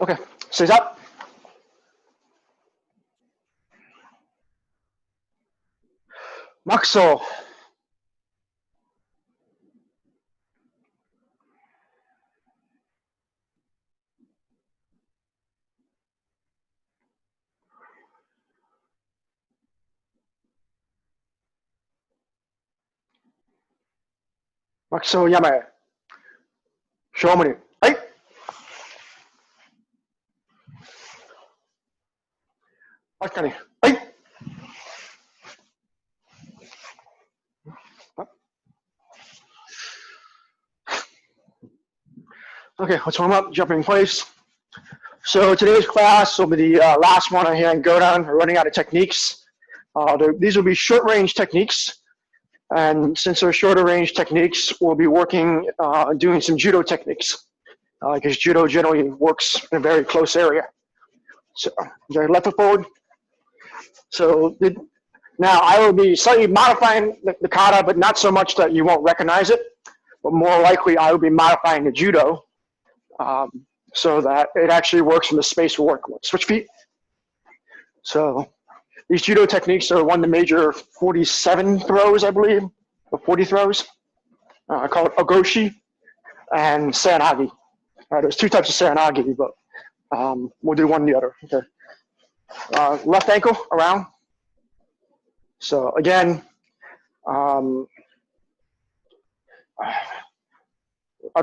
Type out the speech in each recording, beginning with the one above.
Okay, stays up. Maxo. Maxo yame. Shomani. Hey. Akani. Hey. Okay, let's warm up, jump in place. So today's class will be the last one on Heian Godan. We're running out of techniques. These will be short-range techniques. And since they're shorter range techniques, we'll be working, doing some judo techniques. Because judo generally works in a very close area. So, left foot forward. So now I will be slightly modifying the kata, but not so much that you won't recognize it, but more likely I will be modifying the judo so that it actually works in the space we're working with. Switch feet. So these judo techniques are one of the major 47 throws, I believe, or 40 throws. I call it o-goshi and seoi-nage. There's two types of seoi-nage, but we'll do one or the other. Okay. Left ankle around. So again, other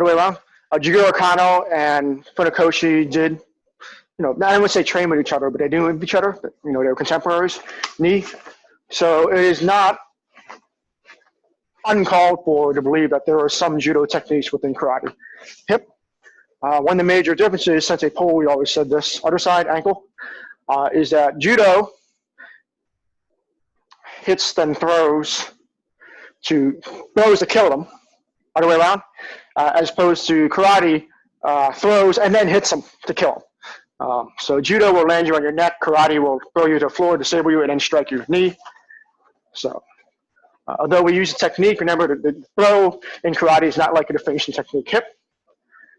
way around. Jigoro Kano and Funakoshi did, I wouldn't say train with each other, but they do with each other. But, they were contemporaries. Knee. So it is not uncalled for to believe that there are some judo techniques within karate. Hip. One of the major differences, since a pole, we always said this, other side, ankle, is that judo hits then throws to kill them, other way around, as opposed to karate, throws and then hits them to kill them. So judo will land you on your neck, karate will throw you to the floor, disable you, and then strike your knee. So although we use a technique, remember the throw in karate is not like a finishing technique. Hip.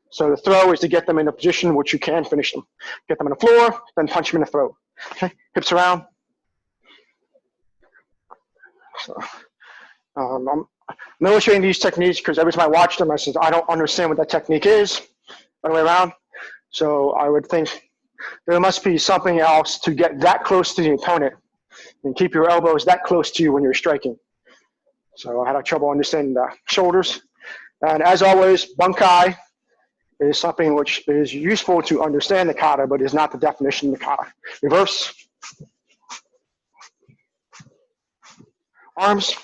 So the throw is to get them in a position which you can finish them. Get them on the floor, then punch them in the throat. Okay, hips around. So, I'm illustrating these techniques because every time I watch them, I said, I don't understand what that technique is, other way around. So I would think there must be something else to get that close to the opponent and keep your elbows that close to you when you're striking. So I had trouble understanding the shoulders. And as always, bunkai is something which is useful to understand the kata, but is not the definition of the kata. Reverse. Arms.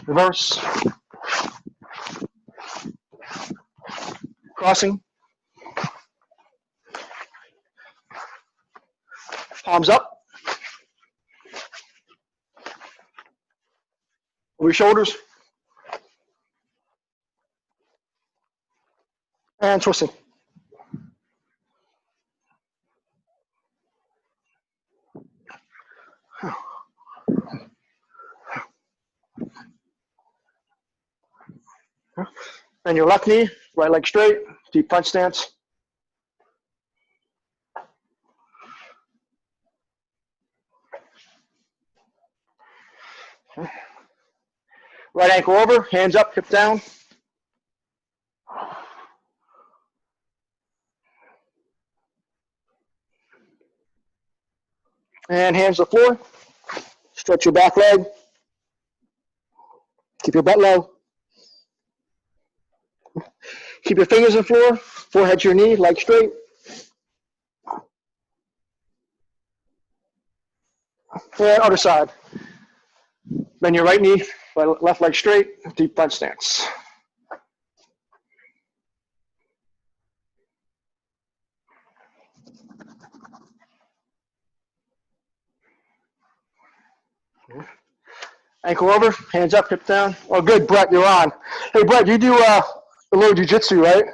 Reverse. Crossing. Palms up. Over your shoulders. And twisting. And your left knee, right leg straight, deep front stance. Okay. Right ankle over, hands up, hip down. And hands to the floor. Stretch your back leg. Keep your butt low. Keep your fingers on the floor. Forehead to your knee, leg straight. And other side. Bend your right knee, left leg straight, deep front stance. Ankle over, hands up, hip down. Oh, good, Brett, you're on. Hey, Brett, you do a little jiu-jitsu, right?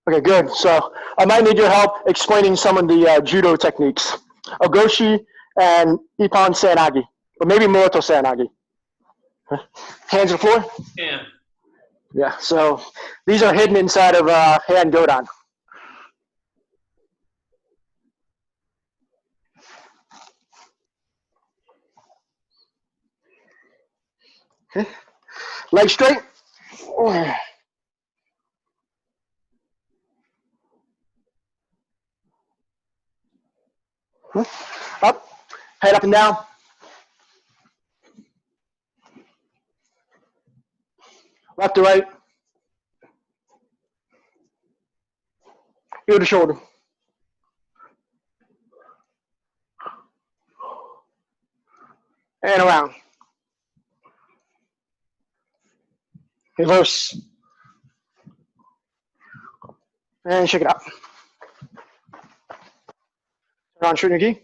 Okay, good. So I might need your help explaining some of the judo techniques. O-goshi and ippon-seoi-nage, or maybe morote-seoi-nage. Hands on the floor? Yeah. Yeah, so These are hidden inside of Heian Godan. Okay. Leg straight. Up, head up and down. Left to right. Ear to shoulder. And around. Reverse. And shake it out. Turn on shooting key.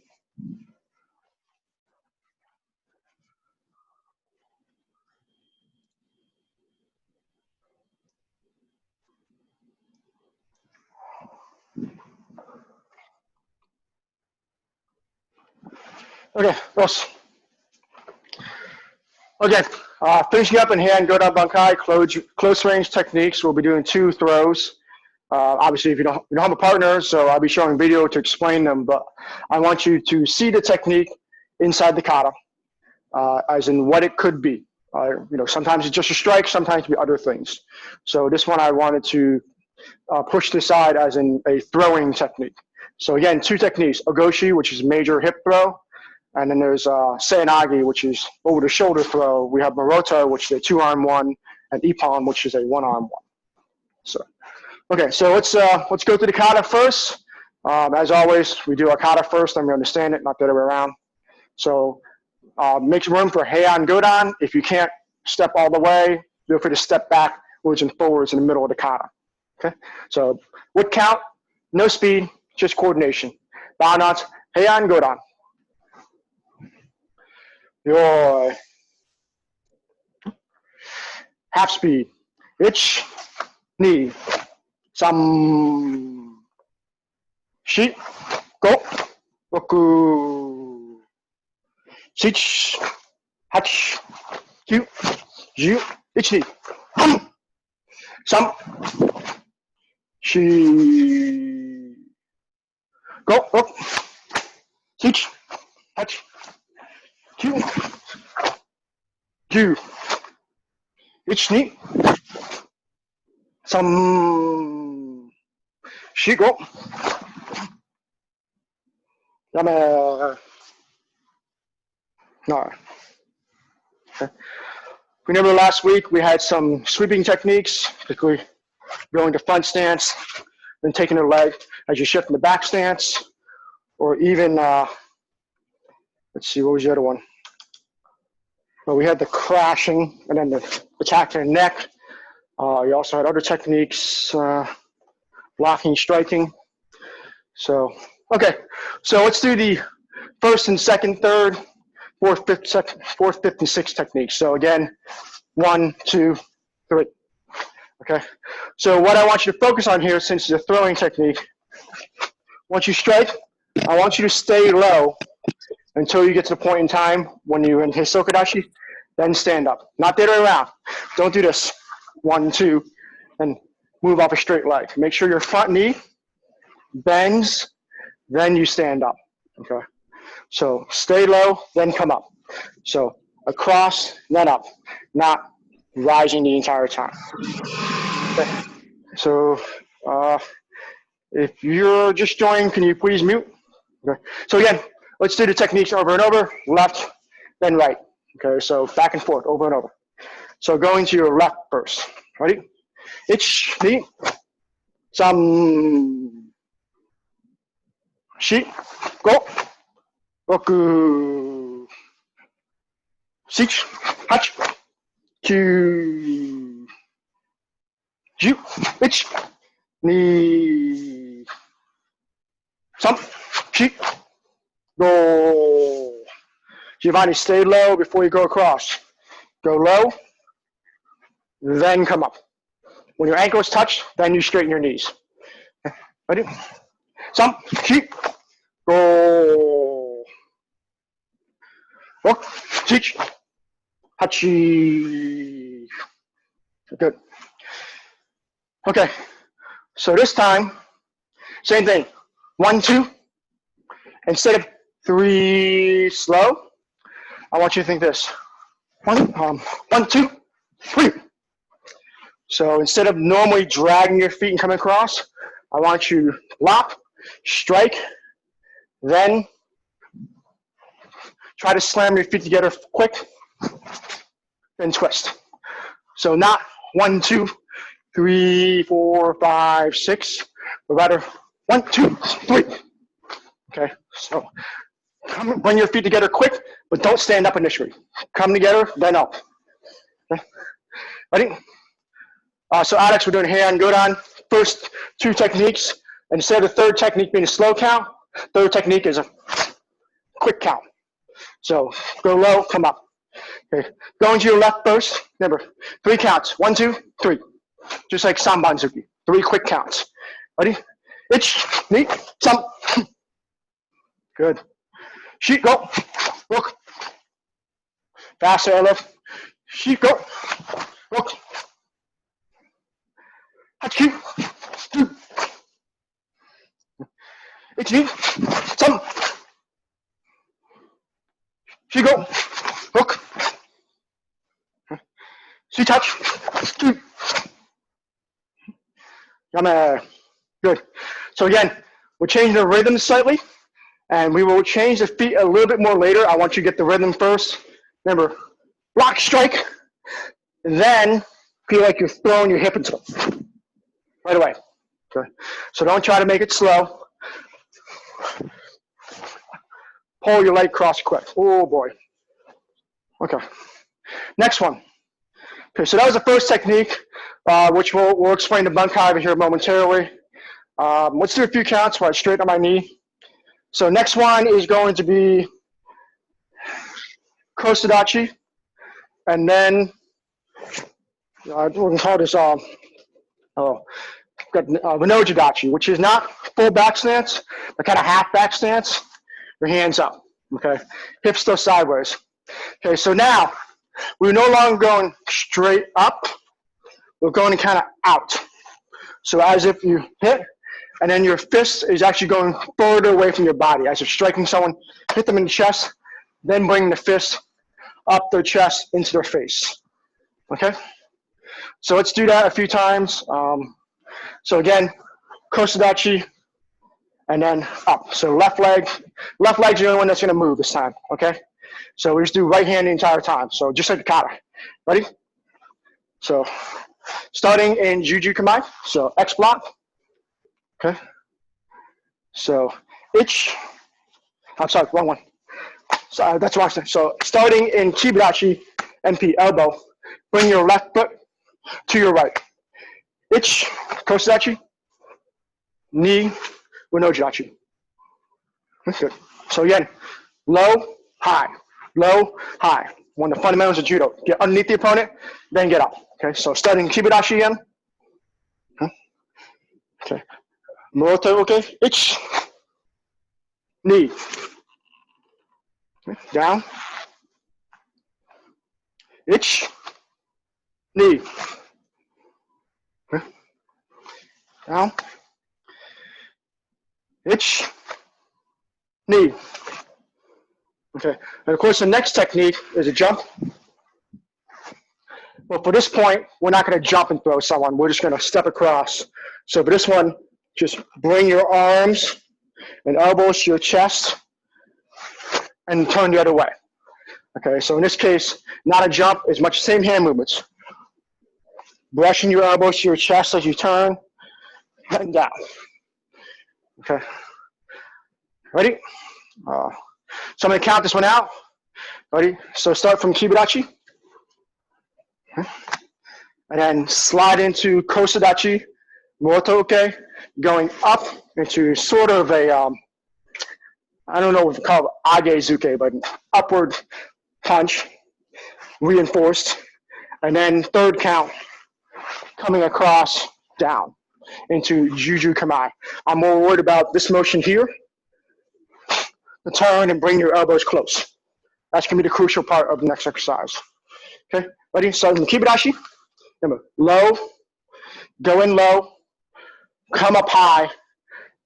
Okay, close. Okay, finishing up in Heian Godan BUNKAI, close range techniques. We'll be doing 2 throws. Obviously, if you don't have a partner, so I'll be showing video to explain them, but I want you to see the technique inside the kata, as in what it could be. Sometimes it's just a strike, sometimes it can be other things. So this one I wanted to push this side as in a throwing technique. So again, 2 techniques, o-goshi, which is major hip throw, and then there's seoi-nage, which is over the shoulder throw. We have morote, which is a 2-arm one, and ippon, which is a 1-arm one. So, okay, so let's go through the kata first. As always, we do our kata first, then we understand it, not the other way around. So make room for Heian Godan. If you can't step all the way, feel free to step backwards and forwards in the middle of the kata. Okay, so would count, no speed, just coordination. Bow knots, Heian Godan. Yoi. Half speed. Ich, ni, sam, shi, go, roku, sich, hach, kyu, jiu, ich, ni, hum, sam, shi, go, roku, sich, hach, kyu, jiu, ich, ni, sam, shi, go, yame, no. Okay. Remember last week we had some sweeping techniques, particularly going to front stance, then taking the leg as you shift in the back stance, or even, let's see, what was the other one? Well, we had the crashing and then the attack to the neck. You also had other techniques, blocking, striking. So, okay, so let's do the first and second, third, fourth, fifth, and sixth techniques. So again, 1, 2, 3. Okay. So what I want you to focus on here, since it's a throwing technique, once you strike, I want you to stay low until you get to the point in time when you're in heisoku-dachi, then stand up. Not the other way around. Don't do this. 1, 2, and move off a straight leg. Make sure your front knee bends, then you stand up. Okay. So stay low, then come up. So across, then up, not rising the entire time. Okay. So if you're just joining, can you please mute? Okay. So again, let's do the techniques over and over, left, then right. Okay, so back and forth, over and over. So going to your left first. Ready? Ich, ni, sam, shi, go, roku, sich, hach, kyu, jiu, ich, ni, sam, shi, go. Giovanni, stay low before you go across. Go low, then come up. When your ankles touch, then you straighten your knees. Ready? Some, keep, go. Walk, teach, hachi. Good. Okay, so this time, same thing. 1, 2. Instead of 3 slow, I want you to think this. 1, 2, 3. So instead of normally dragging your feet and coming across, I want you to lop, strike, then try to slam your feet together quick, then twist. So not 1, 2, 3, 4, 5, 6, but rather 1, 2, 3. Okay, so bring your feet together quick, but don't stand up initially. Come together, then up. Okay, ready? So Alex, we're doing Heian Godan. First 2 techniques. Instead of the third technique being a slow count, third technique is a quick count. So go low, come up. Okay, go into your left first. Remember, 3 counts. 1, 2, 3. Just like Sanban-zuki. 3 quick counts. Ready? Ich, ni, sam. Good. Sheet, go. Look. Faster, I love. Sheet, go. Look. Hachi, two. Ich, ni, sam. She go. Look. She touch. Two. Yama. Good. So again, we're changing the rhythm slightly, and we will change the feet a little bit more later. I want you to get the rhythm first. Remember, block, strike, and then feel like you're throwing your hip into them right away. Okay. So don't try to make it slow. Pull your leg across quick. Oh boy. Okay. Next one. Okay, so that was the first technique, which we'll explain the bunkai over here momentarily. Let's do a few counts while I straighten up my knee. So next one is going to be kosa-dachi, and then we're going to call this renoji-dachi, which is not full back stance, but kind of half back stance. Your hands up, okay? Hips still sideways. Okay, so now we're no longer going straight up. We're going kind of out. So as if you hit, and then your fist is actually going further away from your body. As you're striking someone, hit them in the chest, then bring the fist up their chest into their face. Okay? So let's do that a few times. So again, kosa-dachi, and then up. So left leg's the only one that's going to move this time. Okay? So we just do right hand the entire time. So just like the kata. Ready? So starting in juji-uke. So X block. Okay. So I'm sorry, wrong one. So that's wrong. So starting in uchi-uke, NP, elbow, bring your left foot to your right. Kosa-dachi, knee, renoji-dachi. That's good. So again, low, high, low, high. One of the fundamentals of judo. Get underneath the opponent, then get up. Okay, so starting uchi-uke again. Okay. Morote-uke, knee. Okay. Down. Knee. Okay. Down. Knee. Okay, and of course the next technique is a jump. Well, for this point, we're not going to jump and throw someone. We're just going to step across. So for this one, just bring your arms and elbows to your chest and turn the other way. Okay, so in this case, not a jump, as much same hand movements. Brushing your elbows to your chest as you turn, and down. Okay, ready? So I'm going to count this one out. Ready? So start from uchi-uke. Okay. And then slide into kosa-dachi, morote-uke, going up into sort of a, I don't know what we call it, kage-zuki, but upward punch, reinforced. And then third count, coming across down into juji-uke. I'm more worried about this motion here. The turn and bring your elbows close. That's going to be the crucial part of the next exercise. Okay, ready? So in the uchi-uke, remember, low, go in low, come up high,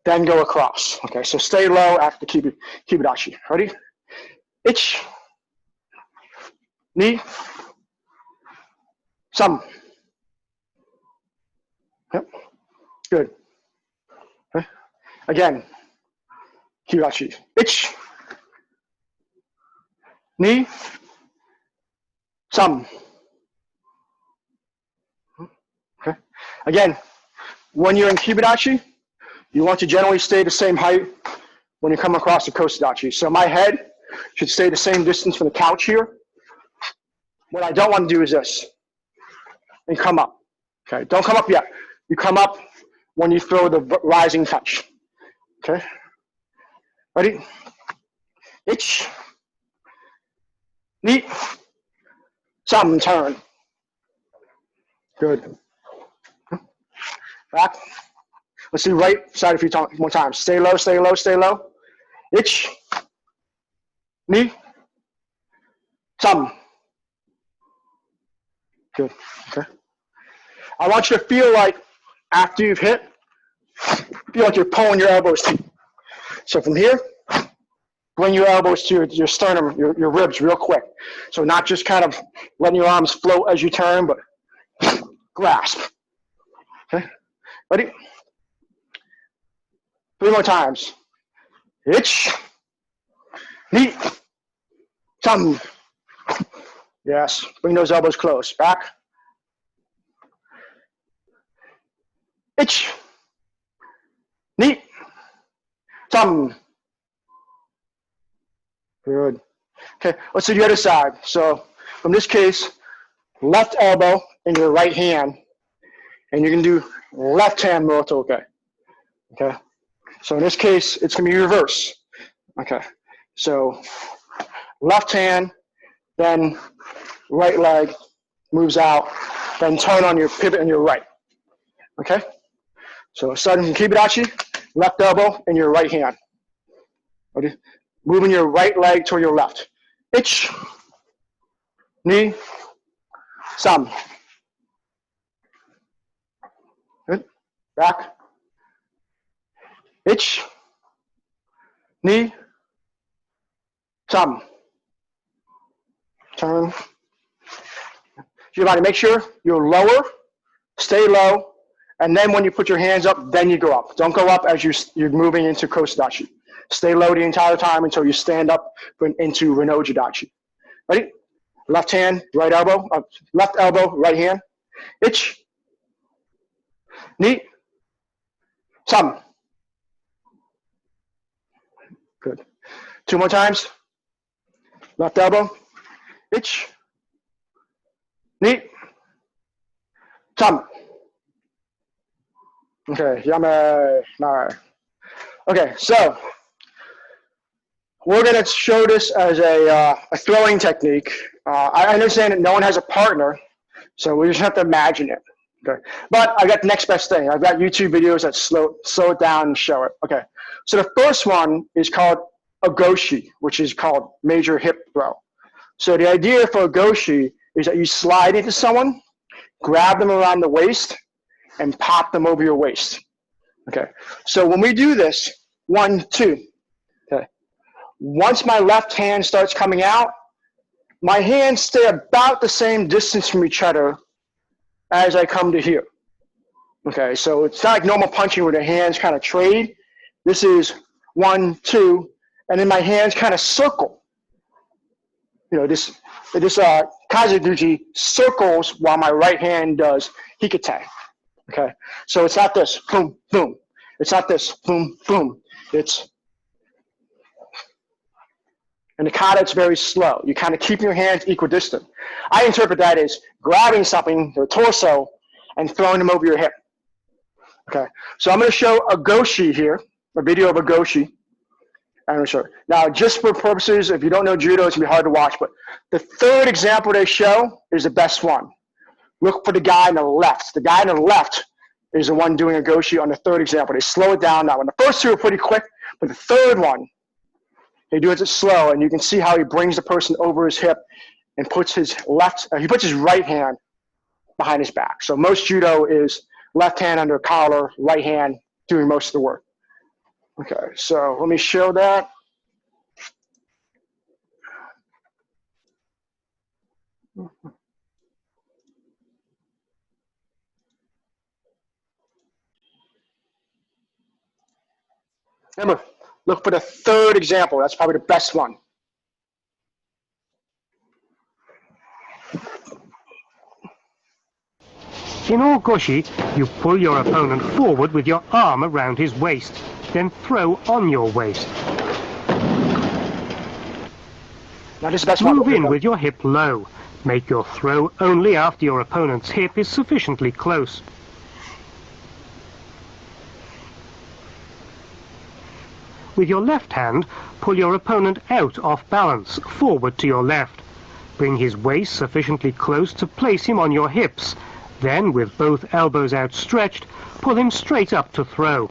then go across. Okay, so stay low after kage-zuki. Ready? Ichi, ni, some. Yep. Good. Okay. Again, kage-zuki. Ichi, ni, some. Okay. Again, when you're in kage-zuki, you want to generally stay the same height when you come across the kosa-dachi. So my head should stay the same distance from the couch here. What I don't want to do is this, and come up. Okay, don't come up yet. You come up when you throw the rising touch. Okay, ready? Ichi, ni, some, turn. Good. Back. Let's do right side a few more times. Stay low, stay low, stay low. Ichi, ni, some. Good. Okay. I want you to feel like after you've hit, feel like you're pulling your elbows to. So from here, bring your elbows to your sternum, your ribs real quick. So not just kind of letting your arms float as you turn, but grasp. Okay. Ready? 3 more times. Ichi, ni, some. Yes. Bring those elbows close. Back. Ichi, ni, some. Good. Okay, let's do the other side. So from this case, left elbow in your right hand, and you can do left hand morote-uke. Okay. So in this case, it's going to be reverse. Okay. So left hand, then right leg moves out, then turn on your pivot on your right. Okay. So starting from kage-zuki, left elbow in your right hand. Okay. Moving your right leg toward your left. Ichi, ni, some. Good. Back. Ichi, ni, some. Turn. Your body, make sure you're lower, stay low, and then when you put your hands up, then you go up. Don't go up as you're moving into kosa-dachi. Stay low the entire time until you stand up into renoji-dachi. Ready? Left hand, right elbow, left elbow, right hand. Ichi, ni, some. Good. 2 more times. Left elbow. Ichi, ni, some. Okay, yame, nare. Okay, so we're going to show this as a throwing technique. I understand that no one has a partner, so we just have to imagine it. Okay, but I got the next best thing. I've got YouTube videos that slow it down and show it. Okay, so the first one is called o-goshi, which is called major hip throw. So the idea for o-goshi is that you slide into someone, grab them around the waist, and pop them over your waist. Okay, so when we do this, 1, 2. Okay, once my left hand starts coming out, my hands stay about the same distance from each other as I come to here. Okay, so it's not like normal punching where the hands kind of trade. This is 1, 2, and then my hands kind of circle. You know, this kage-zuki circles while my right hand does hikite. Okay, so it's not this, boom, boom. It's not this, boom, boom. It's, and the kata, it's very slow. You kind of keep your hands equidistant. I interpret that as grabbing something, their torso, and throwing them over your hip. Okay, so I'm going to show a goshi here, a video of a goshi. I'm going to show it. Now, just for purposes, if you don't know judo, it's going to be hard to watch, but the third example they show is the best one. Look for the guy on the left. The guy on the left is the one doing a goshi on the third example. They slow it down now. And the first two are pretty quick, but the third one, he does it slow, and you can see how he brings the person over his hip and puts his right hand behind his back. So most judo is left hand under collar, right hand doing most of the work. Okay, so let me show that. Remember, look for the third example. That's probably the best one. In o-goshi, you pull your opponent forward with your arm around his waist, then throw on your waist. Now this is the best one. Move in with your hip low. Make your throw only after your opponent's hip is sufficiently close. With your left hand, pull your opponent out off balance, forward to your left. Bring his waist sufficiently close to place him on your hips. Then, with both elbows outstretched, pull him straight up to throw.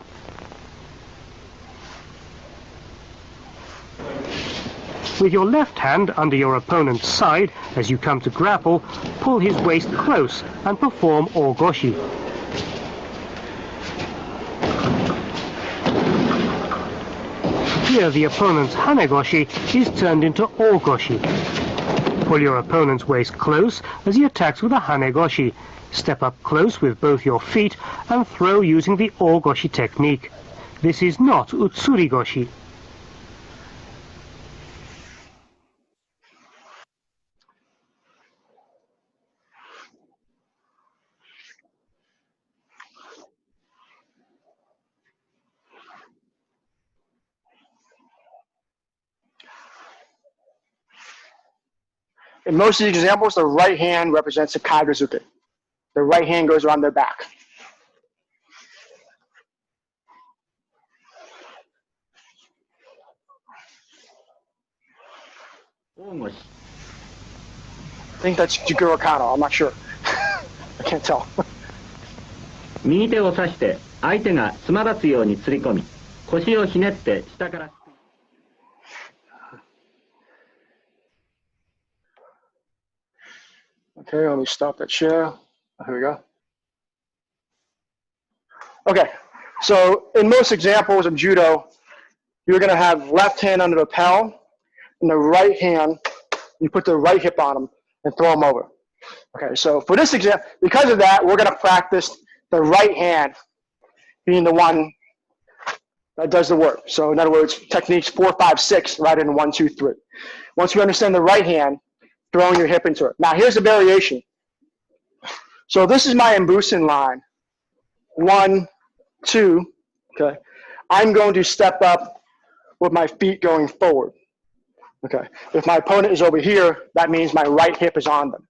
With your left hand under your opponent's side, as you come to grapple, pull his waist close and perform o-goshi. Here the opponent's hanegoshi is turned into o-goshi. Pull your opponent's waist close as he attacks with a hanegoshi. Step up close with both your feet and throw using the o-goshi technique. This is not utsuri-goshi. In most of the examples, the right hand represents the kage-zuki. The right hand goes around their back. I think that's Jigoro Kano. I'm not sure. I can't tell. 右手を指して相手がつまらつように釣り込み、腰をひねって下から。Okay, let me stop that share. Here we go. Okay, so in most examples of judo, you're going to have left hand under the lapel, and the right hand, you put the right hip on them and throw them over. Okay, so for this example, because of that, we're going to practice the right hand being the one that does the work. So in other words, techniques 4, 5, 6, rather than 1, 2, 3. Once you understand the right hand, throwing your hip into it. Now here's the variation. So this is my embusen line. 1, 2, okay. I'm going to step up with my feet going forward. Okay. If my opponent is over here, that means my right hip is on them.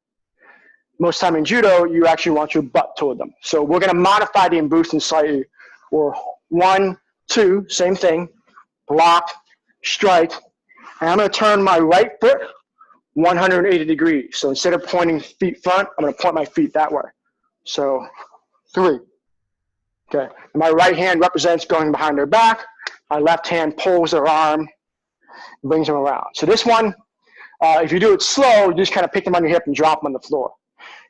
Most time in judo, you actually want your butt toward them. So we're going to modify the embusen slightly. Or 1, 2, same thing. Block, strike. And I'm going to turn my right foot 180 degrees. So instead of pointing feet front, I'm going to point my feet that way. So 3. Okay. And my right hand represents going behind their back. My left hand pulls their arm, brings them around. So this one, if you do it slow, you just kind of pick them on your hip and drop them on the floor.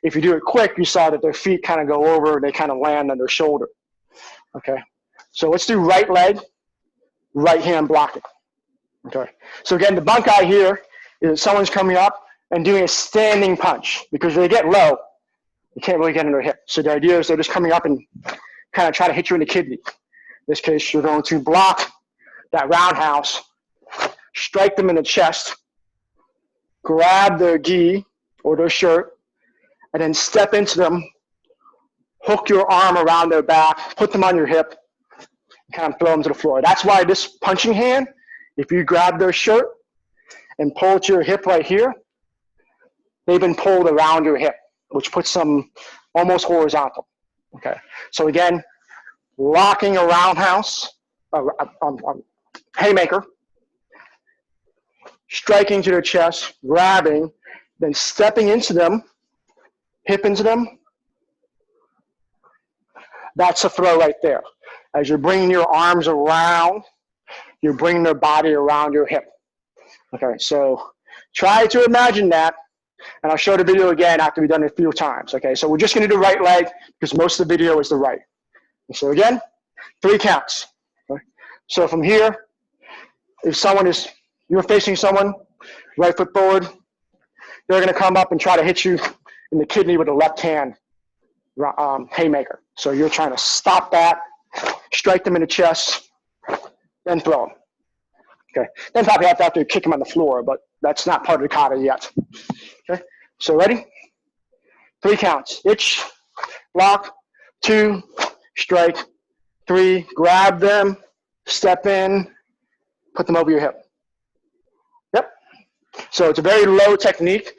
If you do it quick, you saw that their feet kind of go over and they kind of land on their shoulder. Okay. So let's do right leg, right hand blocking. Okay. So again, the bunkai here is someone's coming up and doing a standing punch, because they get low, you can't really get in their hip. So the idea is they're just coming up and kind of try to hit you in the kidney. In this case, you're going to block that roundhouse, strike them in the chest, grab their gi or their shirt, and then step into them, hook your arm around their back, put them on your hip, and kind of throw them to the floor. That's why this punching hand, if you grab their shirt and pull to your hip right here, they've been pulled around your hip, which puts them almost horizontal. Okay, so again, locking a roundhouse, haymaker, striking to their chest, grabbing, then stepping into them, hip into them. That's a throw right there. As you're bringing your arms around, you're bringing their body around your hip. Okay, so try to imagine that And I'll show the video again after we've done it a few times, okay? So we're just gonna do right leg because most of the video is the right. And so again, 3 counts. Okay? So from here, if you're facing someone, right foot forward, they're gonna come up and try to hit you in the kidney with a left hand haymaker. So you're trying to stop that, strike them in the chest, then throw them. Okay, then probably have to kick them on the floor, but that's not part of the kata yet. Okay, so ready? 3 counts. Ich, lock, 2, strike, 3, grab them, step in, put them over your hip. Yep. So it's a very low technique.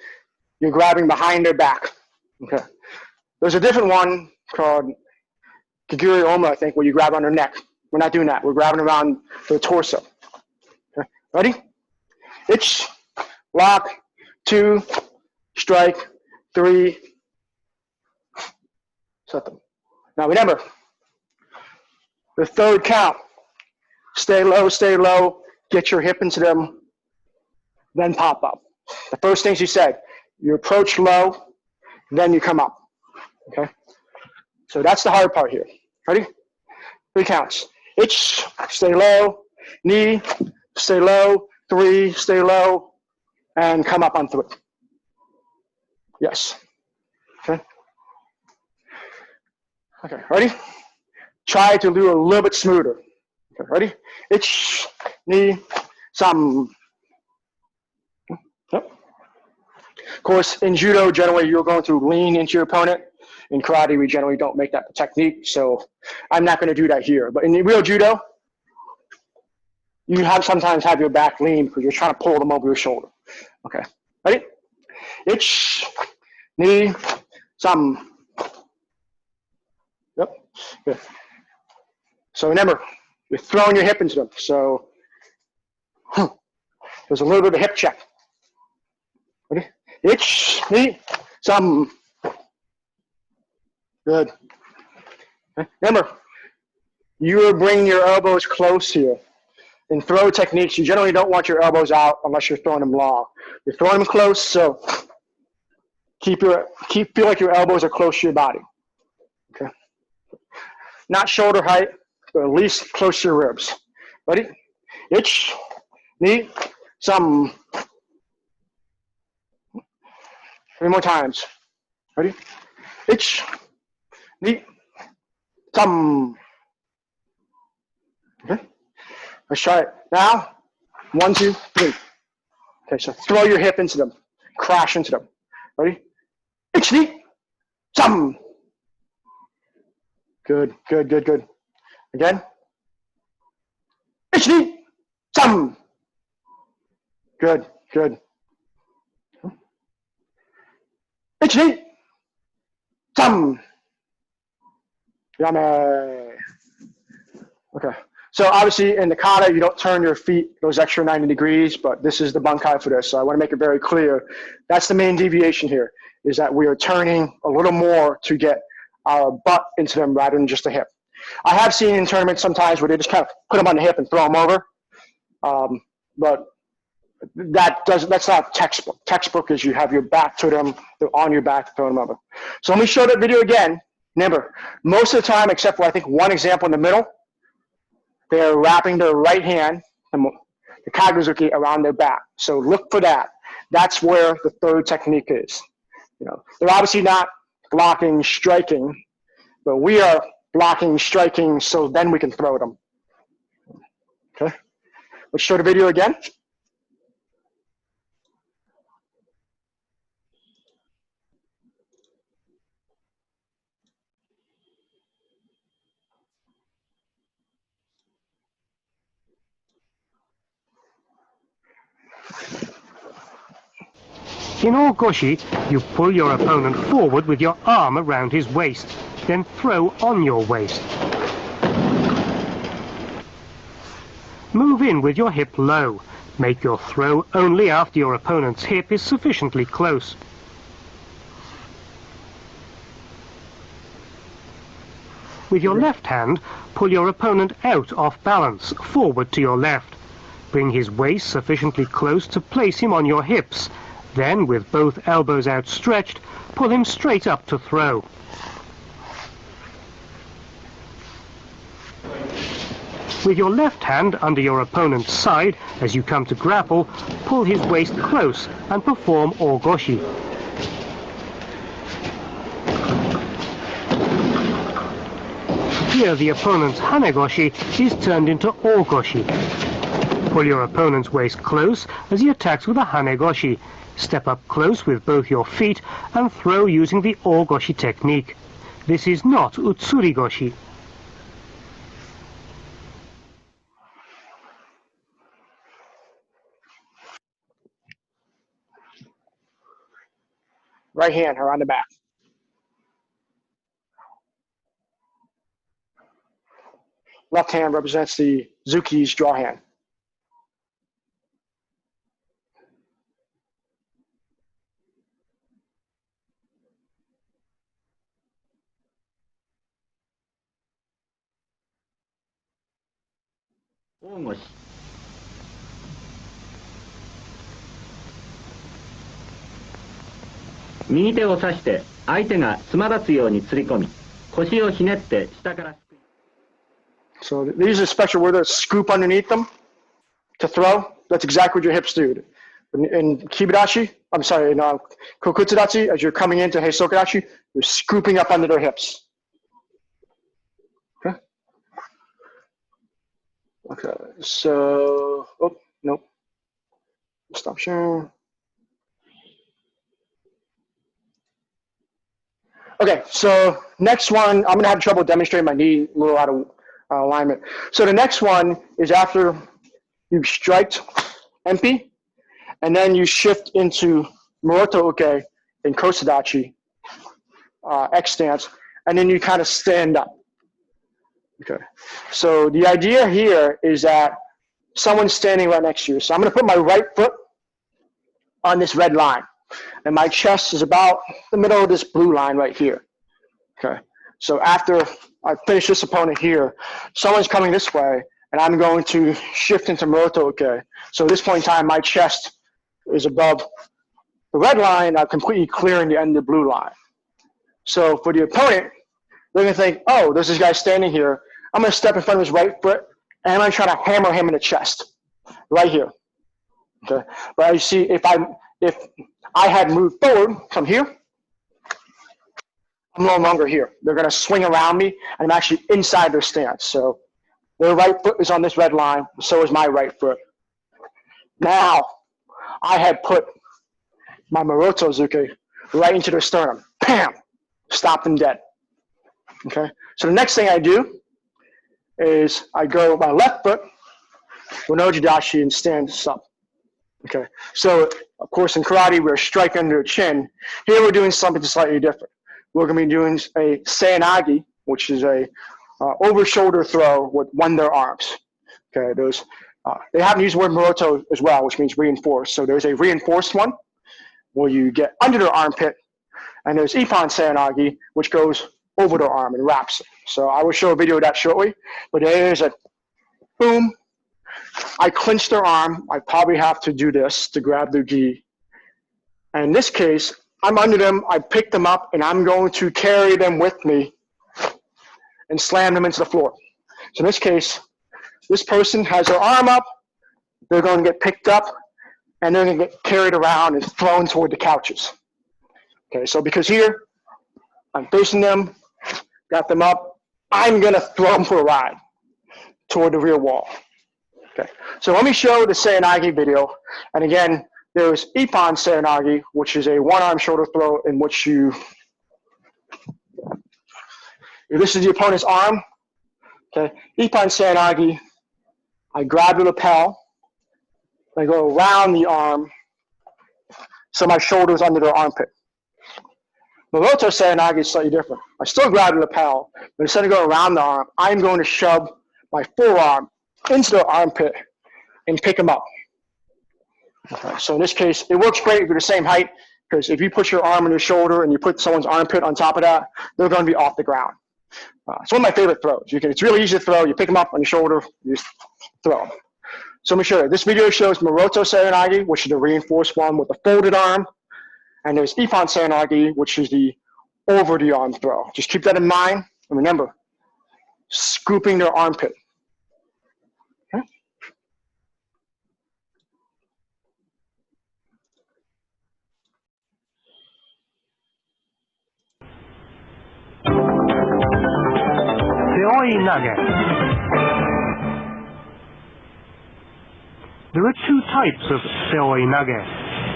You're grabbing behind their back. Okay. There's a different one called kaguri-oma, I think, where you grab on their neck. We're not doing that. We're grabbing around their torso. Okay. Ready? Ich, lock, 2, strike, 3, set them. Now remember, the 3rd count, stay low, get your hip into them, then pop up. The first things you said, you approach low, then you come up. Okay? So that's the hard part here. Ready? 3 counts. Ich, stay low, knee, stay low, 3, stay low, and come up on 3. Yes. Okay. Okay, ready? Try to do a little bit smoother. Okay, ready? Ich, knee, sam. Yep. Of course, in judo, generally you're going to lean into your opponent. In karate, we generally don't make that technique, so I'm not going to do that here. But in the real judo, you sometimes have your back lean because you're trying to pull them over your shoulder. Okay, ready? Ich, knee, sam. Yep. Good. So remember, you're throwing your hip into them. So there's a little bit of a hip check. Ready? Ich, knee, sam. Good. Okay. Remember, you are bringing your elbows close here. In throw techniques, you generally don't want your elbows out unless you're throwing them long. You're throwing them close, so feel like your elbows are close to your body. Okay. Not shoulder height, but at least close to your ribs. Ready? Ich, knee, sam. 3 more times. Ready? Ich, knee, sam. Okay. Let's try it. Now, 1, 2, 3. Okay, so throw your hip into them. Crash into them. Ready? Ich, knee, sam. Good, good, good, good. Again. Ich, knee, sam. Good, good. Ich, knee, sam. Yame. Okay. So obviously in the kata, you don't turn your feet those extra 90 degrees, but this is the bunkai for this. So I want to make it very clear. That's the main deviation here, is that we are turning a little more to get our butt into them rather than just the hip. I have seen in tournaments sometimes where they just kind of put them on the hip and throw them over. But that's not textbook. Textbook is you have your back to them, they're on your back, throw them over. So let me show that video again. Remember, most of the time, except for I think one example in the middle, they're wrapping their right hand, the kage-zuki, around their back. So look for that. That's where the 3rd technique is. You know, they're obviously not blocking, striking, but we are blocking, striking, so then we can throw them. Okay, let's show the video again. In o-goshi, you pull your opponent forward with your arm around his waist, then throw on your waist. Move in with your hip low. Make your throw only after your opponent's hip is sufficiently close. With your left hand, pull your opponent out off balance, forward to your left. Bring his waist sufficiently close to place him on your hips, Then, with both elbows outstretched, pull him straight up to throw. With your left hand under your opponent's side, as you come to grapple, pull his waist close and perform o-goshi. Here the opponent's hanegoshi is turned into o-goshi. Pull your opponent's waist close as he attacks with a hanegoshi. Step up close with both your feet and throw using the o-goshi technique. This is not utsuri-goshi. Right hand around the back. Left hand represents the Zuki's draw hand. o-goshi. 右手を指して相手がつまらつように釣り込み、腰をひねって下からすくい。 So these are special where there's scoop underneath them to throw. That's exactly what your hips do. In kibidachi, I'm sorry, in ko-kutsu-dachi, as you're coming into heisoku-dachi, you're scooping up under their hips. Okay. Okay. So, oh nope. Stop sharing. Okay, so next one, I'm gonna have trouble demonstrating my knee a little out of alignment. So the next one is after you've striked empty, and then you shift into morote-uke and kosa-dachi, X stance, and then you kind of stand up. Okay, so the idea here is that someone's standing right next to you. So I'm gonna put my right foot on this red line, and my chest is about the middle of this blue line right here. Okay, so after I finish this opponent here, someone's coming this way, and I'm going to shift into morote-uke. So at this point in time, my chest is above the red line. I'm completely clearing the end of the blue line. So for the opponent, they're gonna think, oh, there's this guy standing here. I'm gonna step in front of his right foot, and I'm gonna try to hammer him in the chest, right here. Okay, but you see, if I had moved forward from here, I'm no longer here. They're gonna swing around me, and I'm actually inside their stance. So their right foot is on this red line, so is my right foot. Now, I had put my morote-zuki right into their sternum. Bam! Stop them dead. Okay? So the next thing I do is I go with my left foot, renoji-dachi, and stand up. Okay? So, of course, in karate, we're striking under the chin. Here we're doing something slightly different. We're going to be doing a seoi-nage, which is a over-shoulder throw with one of their arms. Okay, those they happen to use the word morote as well, which means reinforced. So there's a reinforced one where you get under their armpit, and there's ippon-seoi-nage, which goes over their arm and wraps it. So I will show a video of that shortly. But there's a boom. I clinch their arm. I probably have to do this to grab their gi. And in this case, I'm under them. I pick them up, and I'm going to carry them with me and slam them into the floor. So in this case, this person has their arm up. They're going to get picked up, and they're going to get carried around and thrown toward the couches. Okay, so because here, I'm facing them, got them up, I'm going to throw them for a ride toward the rear wall. Okay, so let me show the seoi-nage video. And again, there's ippon-seoi-nage, which is a one-arm shoulder throw in which if this is the opponent's arm, okay, ippon-seoi-nage, I grab the lapel, I go around the arm, so my shoulder's under their armpit. Morote-seoi-nage is slightly different. I still grab the lapel, but instead of going around the arm, I'm going to shove my forearm into their armpit and pick them up. Okay, so in this case, it works great if you're the same height, because if you put your arm on your shoulder and you put someone's armpit on top of that, they're going to be off the ground. It's one of my favorite throws. It's really easy to throw. You pick them up on your shoulder, you just throw them. So let me show you. This video shows morote-seoi-nage, which is the reinforced one with the folded arm. And there's ippon-seoi-nage, which is the over the arm throw. Just keep that in mind. And remember, scooping their armpit. Okay? Seoi-nage. There are two types of seoi-nage,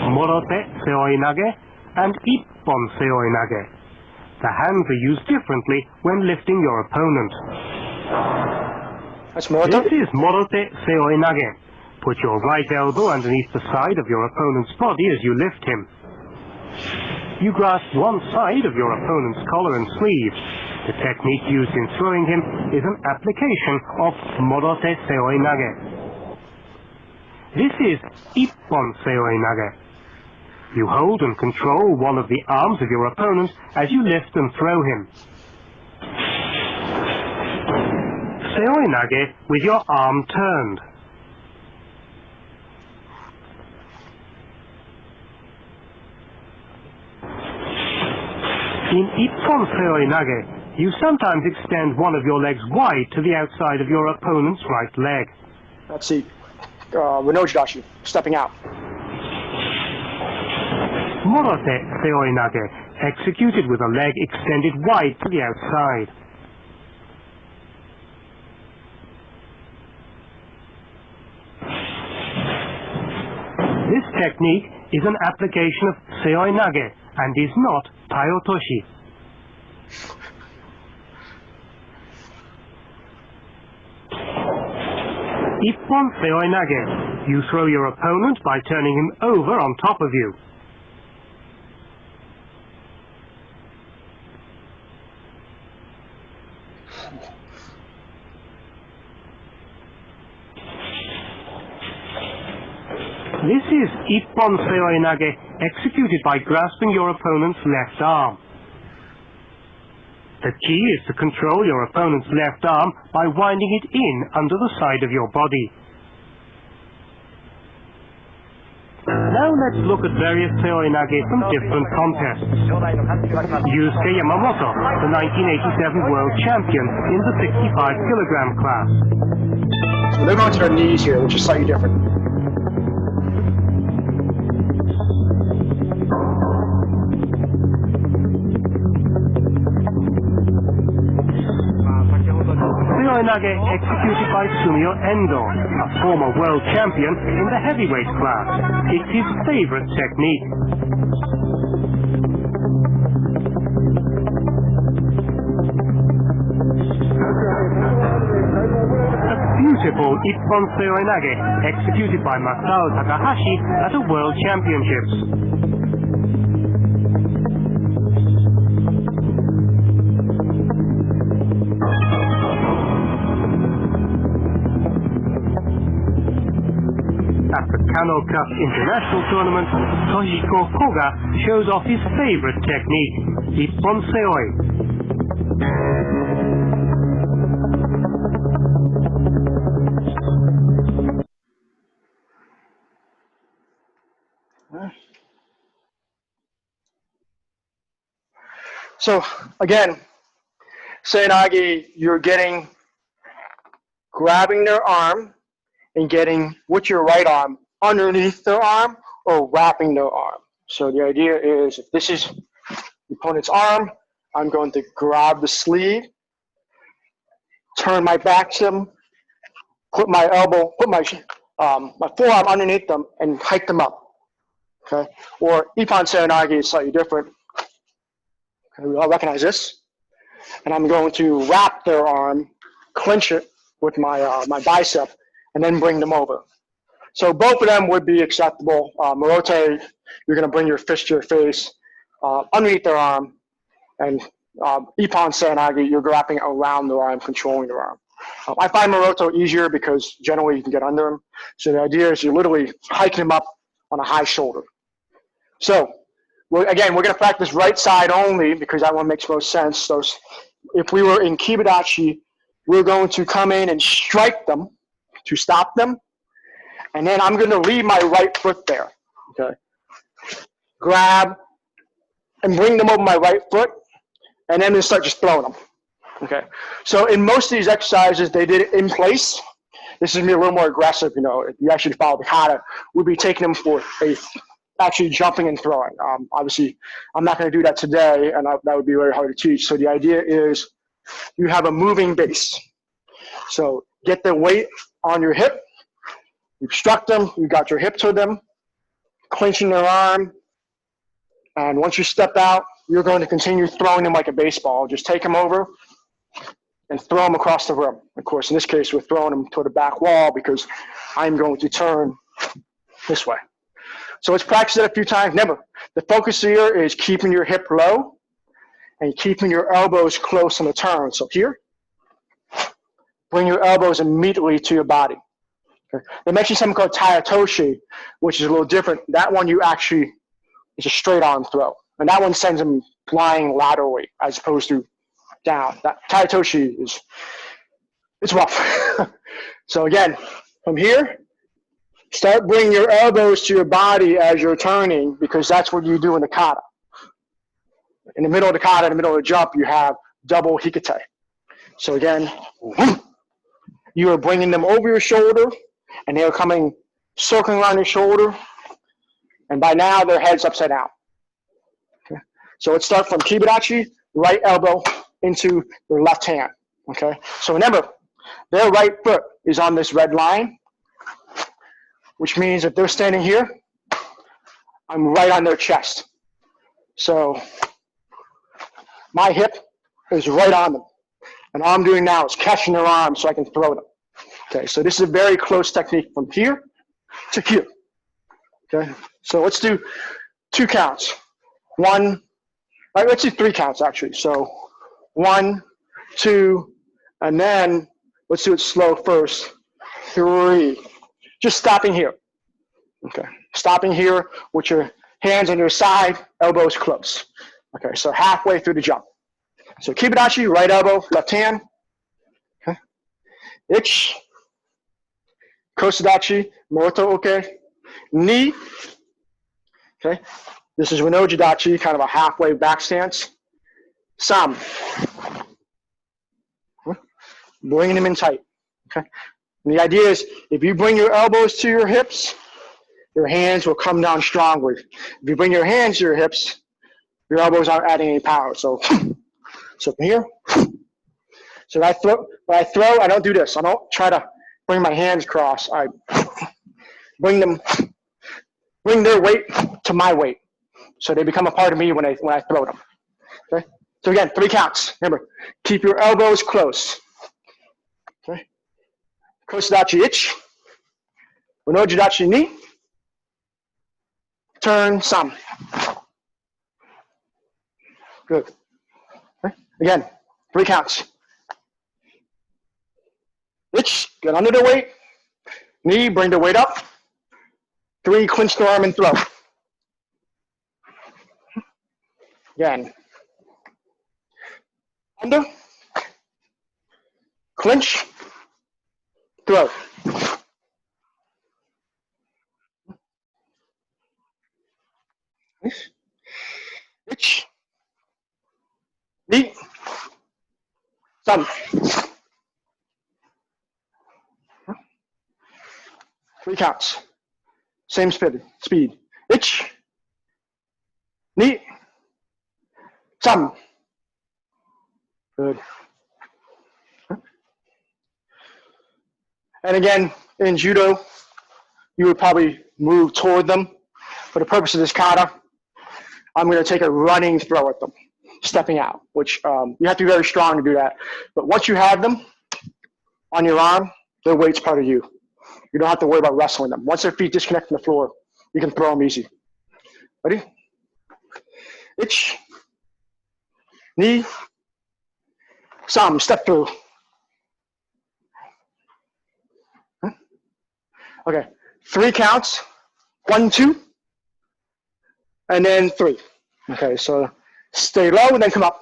morote-seoi-nage and ippon-seoi-nage. The hands are used differently when lifting your opponent. That's morote. This is morote-seoi-nage. Put your right elbow underneath the side of your opponent's body as you lift him. You grasp one side of your opponent's collar and sleeve. The technique used in throwing him is an application of morote-seoi-nage. This is ippon-seoi-nage. You hold and control one of the arms of your opponent as you lift and throw him. Seoi-nage with your arm turned. In ippon-seoi-nage, you sometimes extend one of your legs wide to the outside of your opponent's right leg. Let's see. Renoji-dachi, stepping out. Morote-seoi-nage, executed with a leg extended wide to the outside. This technique is an application of seoi-nage and is not tai-otoshi. Ippon-seoi-nage. You throw your opponent by turning him over on top of you. This is ippon-seoi-nage, executed by grasping your opponent's left arm. The key is to control your opponent's left arm by winding it in under the side of your body. Now let's look at various seoi-nage from different contests. Yusuke Yamamoto, the 1987 world champion in the 65-kilogram class. So they're going to their knees here, which is slightly different. Seoi-nage executed by Sumio Endo, a former world champion in the heavyweight class. It's his favorite technique. A beautiful ippon-seoi-nage executed by Masao Takahashi at a world championships. At the Kano Cup International Tournament, Toshiko Koga shows off his favorite technique, ippon-seoi. So again, seoi-nage, you're grabbing their arm and getting with your right arm underneath their arm or wrapping their arm. So the idea is, if this is the opponent's arm, I'm going to grab the sleeve, turn my back to them, put my elbow, put my forearm underneath them and hike them up. Okay? Or ippon-seoi-nage is slightly different. Okay, we all recognize this. And I'm going to wrap their arm, clinch it with my bicep, and then bring them over. So both of them would be acceptable. Morote, you're going to bring your fist to your face underneath their arm, and ippon-seoi-nage, you're wrapping around their arm, controlling their arm. I find morote easier because generally you can get under them. So the idea is you're literally hiking them up on a high shoulder. So again, we're going to practice right side only because that one makes most sense. So if we were in kage-zuki, we're going to come in and strike them to stop them, And then I'm going to leave my right foot there. Okay. Grab and bring them over my right foot, and then start just throwing them. Okay. So in most of these exercises, they did it in place. This is going to be a little more aggressive. You know, if you actually follow the kata, we'd be taking them for actually jumping and throwing. Obviously, I'm not going to do that today, and that would be very hard to teach. So the idea is you have a moving base. So get the weight on your hip. You struck them. You got your hip to them, clenching their arm. And once you step out, you're going to continue throwing them like a baseball. Just take them over and throw them across the room. Of course, in this case, we're throwing them to the back wall because I'm going to turn this way. So let's practice it a few times. Remember, the focus here is keeping your hip low and keeping your elbows close on the turn. So here, bring your elbows immediately to your body. Okay. They mentioned something called tai-otoshi, which is a little different. That one you actually, it's a straight arm throw. And that one sends them flying laterally as opposed to down. That tai-otoshi is, it's rough. So again, from here, start bringing your elbows to your body as you're turning, because that's what you do in the kata. In the middle of the kata, in the middle of the jump, you have double hikate. So again, you are bringing them over your shoulder, and they are coming, circling around your shoulder, and by now their head's upside down. Okay. So let's start from kiba-dachi, right elbow into their left hand. Okay. So remember, their right foot is on this red line, which means if they're standing here, I'm right on their chest. So my hip is right on them. And all I'm doing now is catching their arm so I can throw them. Okay, so this is a very close technique from here to here. Okay, so let's do 2 counts. 1, all right, let's do 3 counts actually. So 1, 2, and then let's do it slow first. 3. Just stopping here. Okay, stopping here with your hands on your side, elbows close. Okay, so halfway through the jump. So kiba-dachi, right elbow, left hand. Okay. Ich. Kosa-dachi, morote-uke. Knee. Okay. This is renoji-dachi, kind of a halfway back stance. Sam. Okay. Bringing them in tight. Okay. And the idea is if you bring your elbows to your hips, your hands will come down strongly. If you bring your hands to your hips, your elbows aren't adding any power. So from here, so when I throw, I don't do this. I don't try to bring my hands across. I bring their weight to my weight. So they become a part of me when I throw them. Okay? So again, 3 counts. Remember, keep your elbows close. Okay? Kosa-dachi ich. Renoji-dachi ni. Turn some. Good. Okay? Again, 3 counts. Ich, get under the weight. Knee, bring the weight up. 3, clinch the arm and throw. Again. Under. Clinch. Throw. Ich. Knee. Some. 3 counts. Same speed. Ich. Knee. Some. Good. And again, in judo, you would probably move toward them. For the purpose of this kata, I'm going to take a running throw at them, stepping out, which you have to be very strong to do that. But once you have them on your arm, their weight's part of you. You don't have to worry about wrestling them. Once their feet disconnect from the floor, you can throw them easy. Ready? Ich. Knee. Some. Step through. Okay. 3 counts. 1, 2. And then 3. Okay, so stay low and then come up.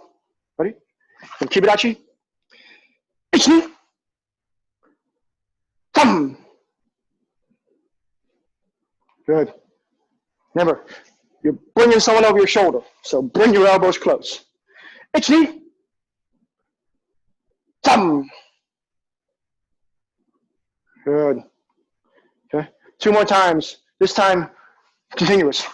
Ready? And kiba-dachi. Ich. Knee. Some. Good. Remember, you're bringing someone over your shoulder, so bring your elbows close. Ichi, tam. Good. Okay. 2 more times. This time, continuous.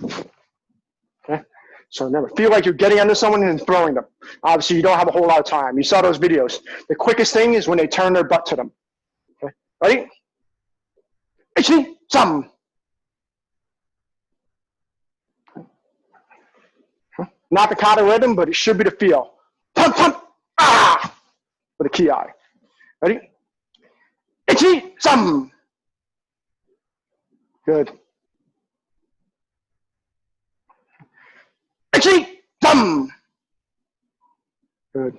Okay. So remember, feel like you're getting under someone and throwing them. Obviously, you don't have a whole lot of time. You saw those videos. The quickest thing is when they turn their butt to them. Okay. Ready? Ichi, tam. Not the kata rhythm, but it should be the feel. Pump, pump, ah, with a ki-age. Ready? Ichi, sam. Good. Ichi, sam. Good.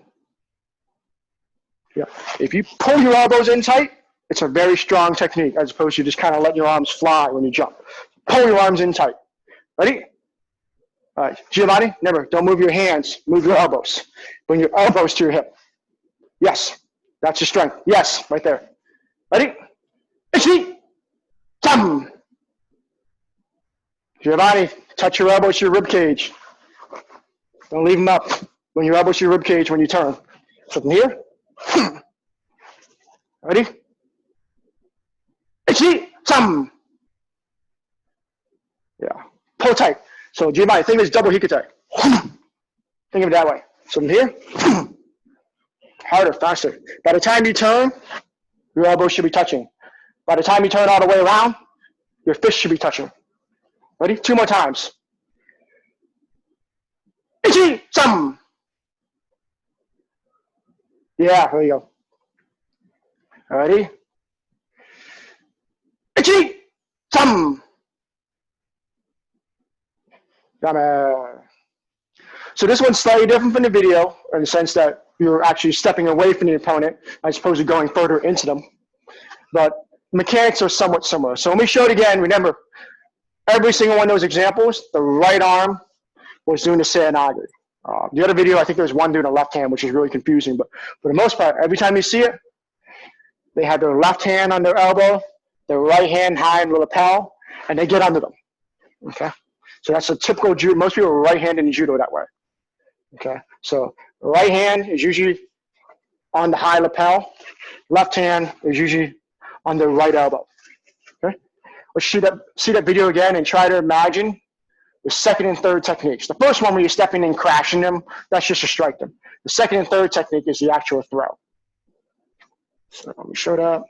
Yeah. If you pull your elbows in tight, it's a very strong technique, as opposed to just kind of letting your arms fly when you jump. Pull your arms in tight. Ready? All right. Giovanni, remember, don't move your hands. Move your elbows. Bring your elbows to your hip. Yes. That's your strength. Yes. Right there. Ready? Ichi, tam. Giovanni, touch your elbows to your rib cage. Don't leave them up. Bring your elbows to your rib cage when you turn. So from here. Ready? Ichi, tam. Yeah. Pull tight. So Giovanni, think of this double hikate. Think of it that way. So from here, harder, faster. By the time you turn, your elbows should be touching. By the time you turn all the way around, your fist should be touching. Ready? 2 more times. Ichi, tam. Yeah, there you go. Ready? Ichi, tam. So this one's slightly different from the video in the sense that you're actually stepping away from the opponent as opposed to going further into them. But mechanics are somewhat similar. So when we show it again, remember, every single one of those examples, the right arm was doing the seoi-nage. The other video, I think there was one doing the left hand, which is really confusing. But for the most part, every time you see it, they have their left hand on their elbow, their right hand high in the lapel, and they get under them. Okay? So that's a typical judo. Most people are right-handed in judo that way. Okay? So right hand is usually on the high lapel. Left hand is usually on the right elbow. Okay? Let's see that video again and try to imagine the second and third techniques. The first one where you're stepping in and crashing them, that's just to strike them. The second and third technique is the actual throw. So let me show that.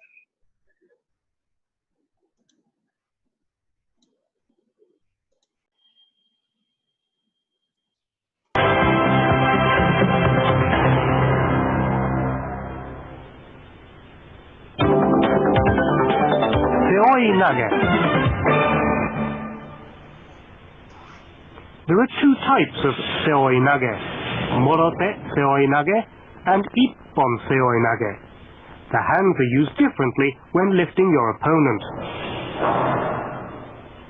Seoi-nage. There are 2 types of seoi-nage, morote-seoi-nage and ippon-seoi-nage. The hands are used differently when lifting your opponent.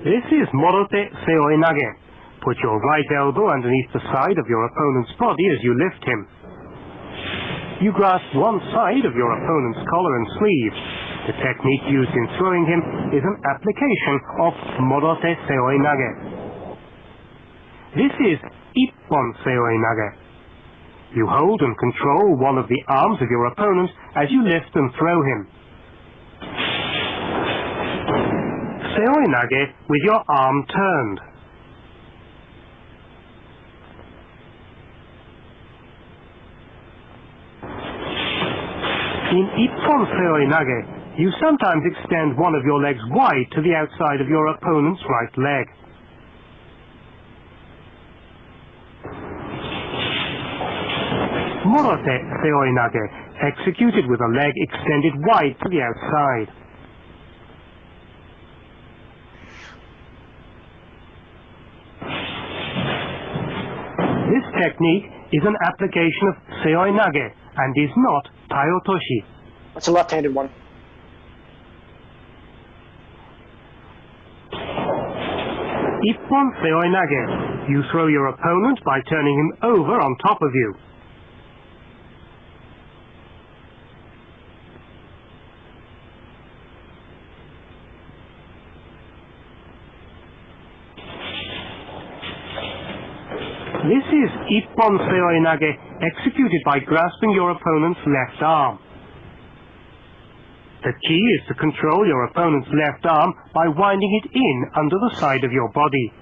This is morote-seoi-nage. Put your right elbow underneath the side of your opponent's body as you lift him. You grasp one side of your opponent's collar and sleeve. The technique used in throwing him is an application of morote-seoi-nage. This is ippon-seoi-nage. You hold and control one of the arms of your opponent as you lift and throw him. Seoi-nage with your arm turned. In ippon-seoi-nage, you sometimes extend one of your legs wide to the outside of your opponent's right leg. Morote-seoi-nage, executed with a leg extended wide to the outside. This technique is an application of seoi-nage and is not tai-otoshi. That's a left-handed one. Ippon-seoi-nage. You throw your opponent by turning him over on top of you. This is ippon-seoi-nage, executed by grasping your opponent's left arm. The key is to control your opponent's left arm by winding it in under the side of your body.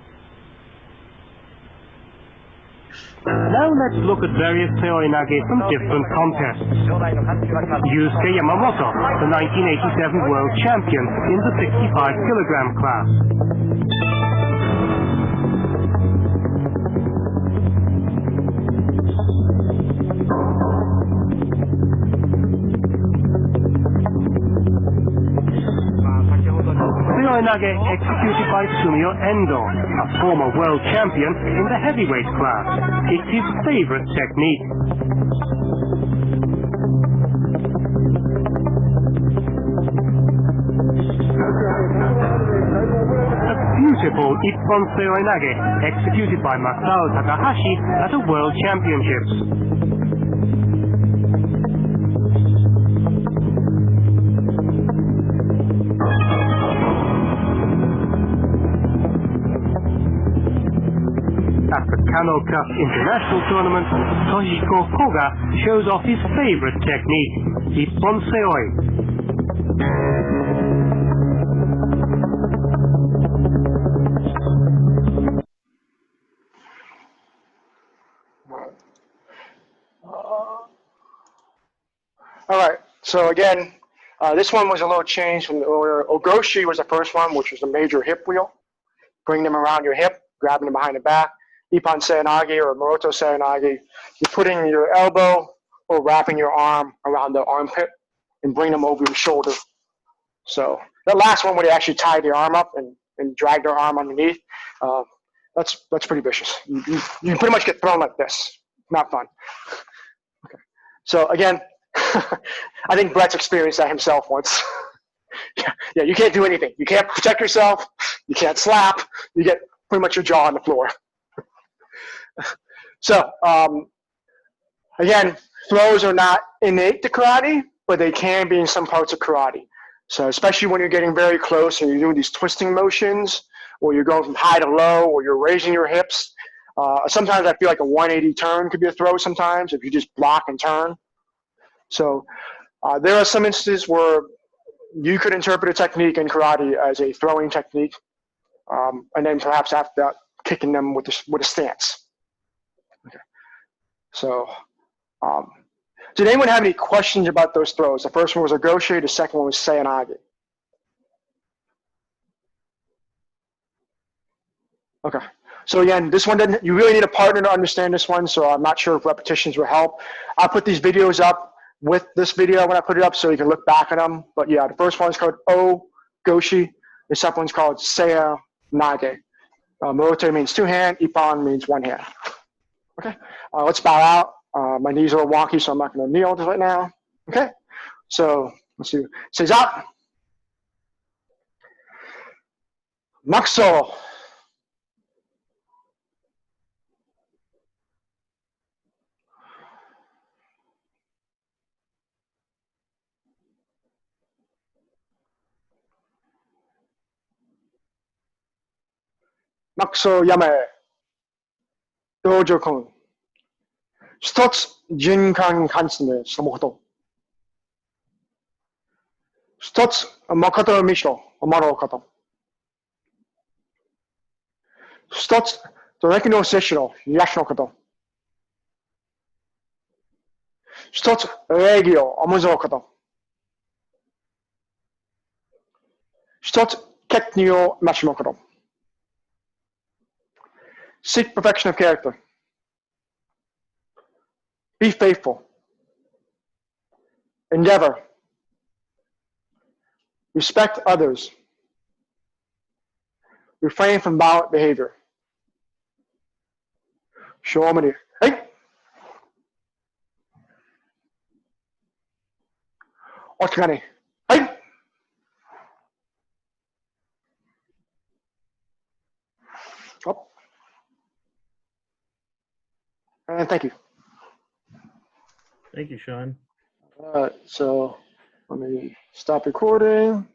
Now let's look at various seoi-nage from different contests. Yusuke Yamamoto, the 1987 world champion in the 65-kilogram class. Seoi-nage executed by Sumio Endo, a former world champion in the heavyweight class. It's his favorite technique. A beautiful ippon-seoi-nage executed by Masao Takahashi at a world championships. At the Kano Cup International Tournament, Toshiko Koga shows off his favorite technique, ippon-seoi. All right, so again, this one was a little changed from the earlier. O-goshi was the first one, which was the major hip wheel. Bring them around your hip, grabbing them behind the back. Ippon-seoi-nage or morote-seoi-nage, you're putting your elbow or wrapping your arm around the armpit and bring them over your shoulder. So that last one where they actually tie the arm up and drag their arm underneath, that's pretty vicious. You pretty much get thrown like this. Not fun. Okay. So again, I think Brett's experienced that himself once. Yeah, you can't do anything. You can't protect yourself. You can't slap. You get pretty much your jaw on the floor. So, again, throws are not innate to karate, but they can be in some parts of karate. So especially when you're getting very close and you're doing these twisting motions, or you're going from high to low, or you're raising your hips. Sometimes I feel like a 180 turn could be a throw sometimes if you just block and turn. So there are some instances where you could interpret a technique in karate as a throwing technique, and then perhaps after that, kicking them with a stance. Okay. So, did anyone have any questions about those throws? The first one was o-goshi, the second one was seoi-nage. Okay. So again, this one you really need a partner to understand this one, so I'm not sure if repetitions will help. I'll put these videos up with this video when I put it up so you can look back at them. But yeah, the first one's called o-goshi, the second one's called seoi-nage. Morote means two hand, ippon means one hand. Okay, let's bow out. My knees are a little wonky, so I'm not going to kneel right now. Okay, so let's see. Seiza. Maxo. Maxo yame. Dojo kun. 一つ循環関数でそのこと。一つ誠みしろ、守ろうこと。一つdirectlyの接しろ、癒しのこと。一つ礼儀を重ぞうこと。一つ決意を増しむこと。Seek perfection of character. Be faithful. Endeavor. Respect others. Refrain from violent behavior. Show me. Hey! Otsukane. Hey! Oh. And thank you. Thank you, Shaun. All right, so let me stop recording.